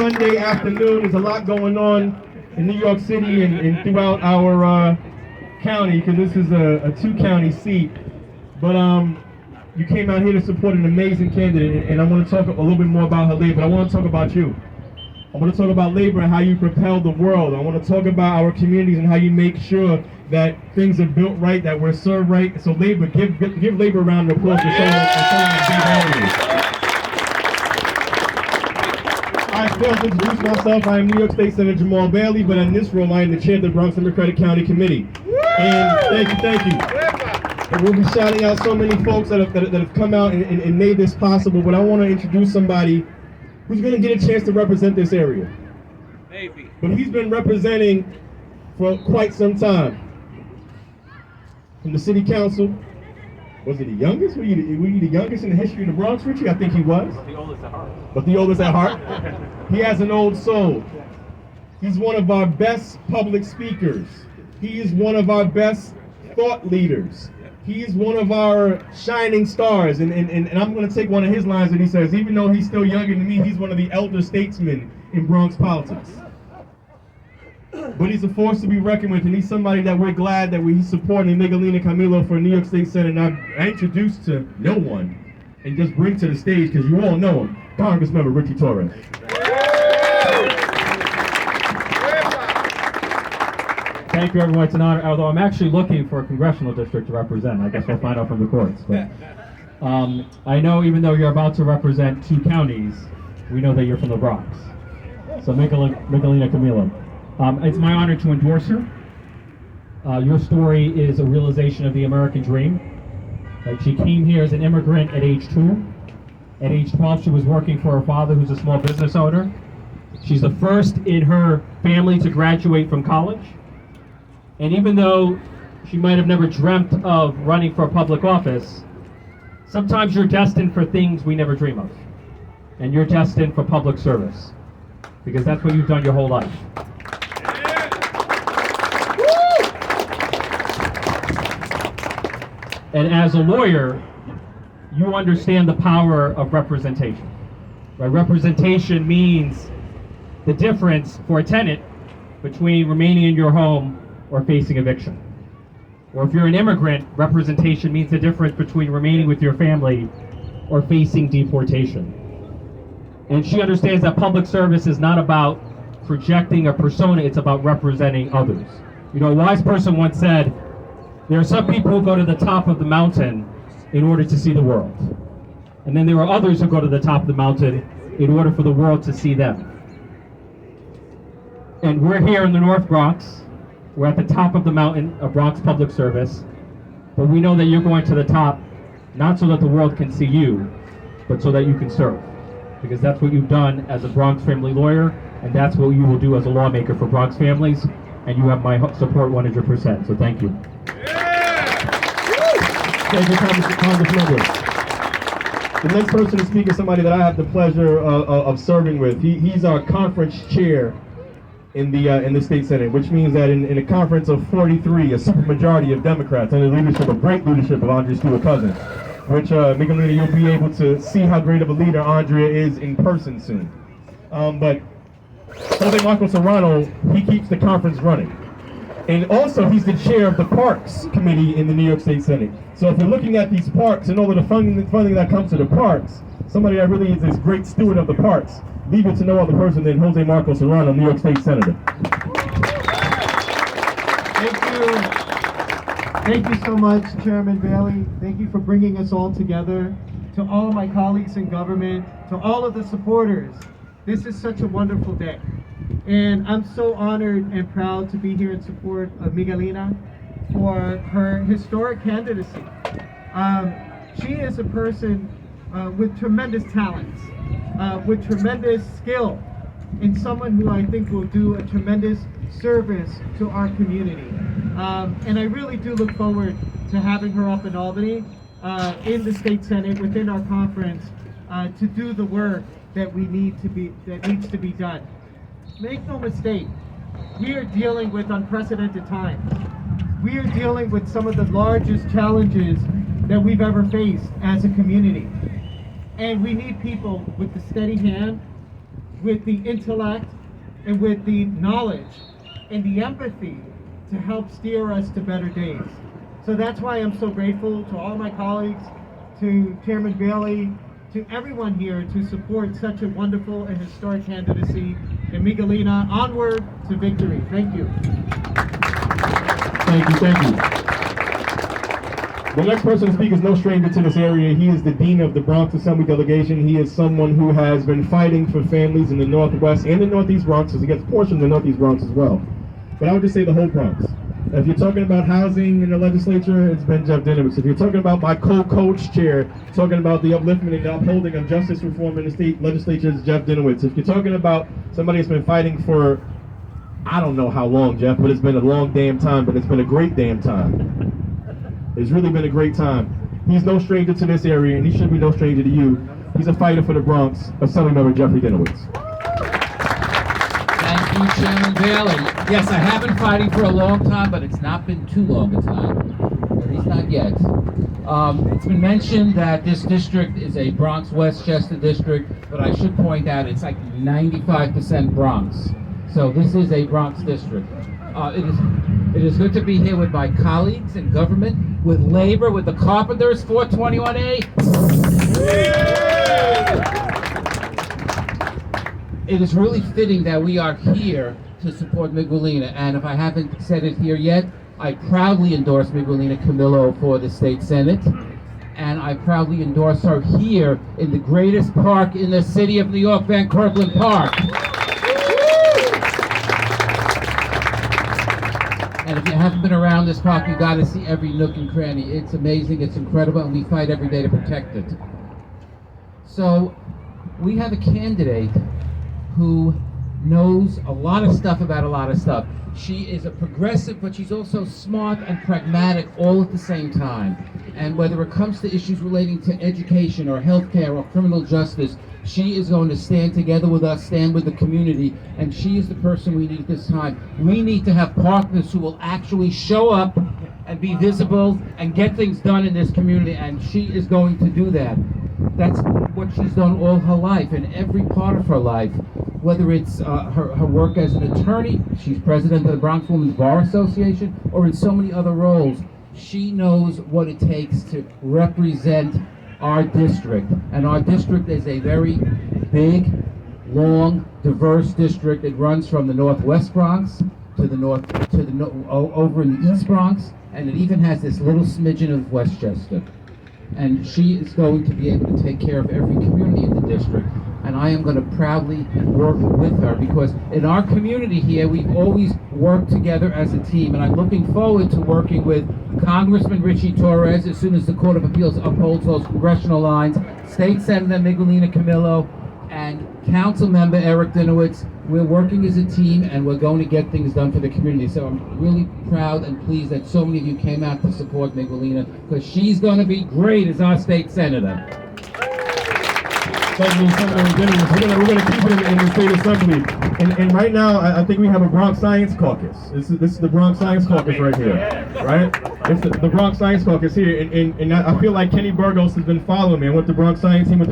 Sunday afternoon. There's a lot going on in New York City and throughout our county, because this is a two-county seat. But you came out here to support an amazing candidate, and I want to talk a little bit more about her labor. But I want to talk about you. I want to talk about labor and how you propel the world. I want to talk about our communities and how you make sure that things are built right, that we're served right. So labor, give labor a round of applause for showing up. I failed to introduce myself. I am New York State Senator Jamal Bailey, but in this role, I am the chair of the Bronx Democratic County Committee. And thank you. And we'll be shouting out so many folks that have come out and made this possible, but I want to introduce somebody who's going to get a chance to represent this area. Maybe. But he's been representing for quite some time. From the city council. Was he the youngest? Were you the youngest in the history of the Bronx, Richie? I think he was. The oldest at heart. But the oldest at heart. He has an old soul. He's one of our best public speakers. He is one of our best thought leaders. He is one of our shining stars. And I'm going to take one of his lines that he says, even though he's still younger than me, he's one of the elder statesmen in Bronx politics. But he's a force to be reckoned with, and he's somebody that we're glad that he's supporting Miguelina Camilo for New York State Senate. And I introduced to no one and just bring to the stage, because you all know him, Congressmember Richie Torres. Thank you, everyone. It's an honor, although I'm actually looking for a congressional district to represent. I guess we'll find out from the courts. But I know even though you're about to represent two counties, we know that you're from the Bronx. So Miguelina Camilo. It's my honor to endorse her. Your story is a realization of the American dream. She came here as an immigrant at age 2. At age 12, she was working for her father, who's a small business owner. She's the first in her family to graduate from college. And even though she might have never dreamt of running for a public office, sometimes you're destined for things we never dream of. And you're destined for public service, because that's what you've done your whole life. And as a lawyer, you understand the power of representation. Right? Representation means the difference for a tenant between remaining in your home or facing eviction. Or if you're an immigrant, representation means the difference between remaining with your family or facing deportation. And she understands that public service is not about projecting a persona, it's about representing others. You know, a wise person once said, there are some people who go to the top of the mountain in order to see the world. And then there are others who go to the top of the mountain in order for the world to see them. And we're here in the North Bronx. We're at the top of the mountain of Bronx Public Service. But we know that you're going to the top, not so that the world can see you, but so that you can serve. Because that's what you've done as a Bronx family lawyer, and that's what you will do as a lawmaker for Bronx families. And you have my support 100%. So thank you. Thank you, Congressmember. The next person to speak is somebody that I have the pleasure of serving with. He's our conference chair in the state senate, which means that in a conference of 43, a supermajority of Democrats under the leadership of great leadership of Andrea Stewart-Cousins, which Miguelina, you'll be able to see how great of a leader Andrea is in person soon. But Jose Marco Serrano, he keeps the conference running. And also, he's the chair of the Parks Committee in the New York State Senate. So if you're looking at these parks and all of the funding that comes to the parks, somebody that really is this great steward of the parks, leave it to no other person than Jose Marco Serrano, New York State Senator. Thank you so much, Chairman Bailey. Thank you for bringing us all together. To all of my colleagues in government, to all of the supporters, this is such a wonderful day. And I'm so honored and proud to be here in support of Miguelina for her historic candidacy. She is a person with tremendous talents, with tremendous skill, and someone who I think will do a tremendous service to our community. And I really do look forward to having her up in Albany, in the State Senate, within our conference, to do the work that needs to be done. Make no mistake, we are dealing with unprecedented times. We are dealing with some of the largest challenges that we've ever faced as a community. And we need people with the steady hand, with the intellect and with the knowledge and the empathy to help steer us to better days. So that's why I'm so grateful to all my colleagues, to Chairman Bailey, to everyone here to support such a wonderful and historic candidacy in Miguelina. Onward to victory. Thank you. Thank you, thank you. The next person to speak is no stranger to this area. He is the Dean of the Bronx Assembly Delegation. He is someone who has been fighting for families in the Northwest and the Northeast Bronx, because he gets portions of the Northeast Bronx as well. But I would just say the whole Bronx. If you're talking about housing in the legislature, it's been Jeff Dinowitz. If you're talking about my co-coach chair, talking about the upliftment and the upholding of justice reform in the state legislature, it's Jeff Dinowitz. If you're talking about somebody that's been fighting for, I don't know how long, Jeff, but it's been a long damn time, but it's been a great damn time. It's really been a great time. He's no stranger to this area, and he should be no stranger to you. He's a fighter for the Bronx, Assemblymember Jeffrey Dinowitz. Thank you, Chairman Bailey. Yes, I have been fighting for a long time, but it's not been too long a time. At least not yet. It's been mentioned that this district is a Bronx Westchester district, but I should point out it's like 95% Bronx. So this is a Bronx district. It is good to be here with my colleagues in government, with labor, with the carpenters, 421A. It is really fitting that we are here to support Miguelina, and if I haven't said it here yet, I proudly endorse Miguelina Camillo for the state senate, and I proudly endorse her here in the greatest park in the city of New York, Van Cortlandt Park. And if you haven't been around this park, you got to see every nook and cranny. It's amazing, it's incredible, and we fight every day to protect it. So, we have a candidate who knows a lot of stuff about a lot of stuff. She is a progressive, but she's also smart and pragmatic all at the same time. And whether it comes to issues relating to education or healthcare or criminal justice, she is going to stand together with us, stand with the community, and she is the person we need at this time. We need to have partners who will actually show up and be visible and get things done in this community, and she is going to do that. That's what she's done all her life, in every part of her life. Whether it's her work as an attorney, she's president of the Bronx Women's Bar Association, or in so many other roles, she knows what it takes to represent our district. And our district is a very big, long, diverse district. It runs from the Northwest Bronx to the over in the East Bronx, and it even has this little smidgen of Westchester. And she is going to be able to take care of every community in the district. And I am going to proudly work with her, because in our community here, we've always worked together as a team. And I'm looking forward to working with Congressman Richie Torres as soon as the Court of Appeals upholds those congressional lines, State Senator Miguelina Camillo, and Council Member Eric Dinowitz. We're working as a team, and we're going to get things done for the community. So I'm really proud and pleased that so many of you came out to support Miguelina, because she's going to be great as our state senator. Thank you, Senator Dinowitz. We're gonna keep it in the state assembly. And right now, I think we have a Bronx Science Caucus. This is the Bronx Science Caucus right here, right? It's the Bronx Science Caucus here, and I feel like Kenny Burgos has been following me. I went to Bronx Science team with the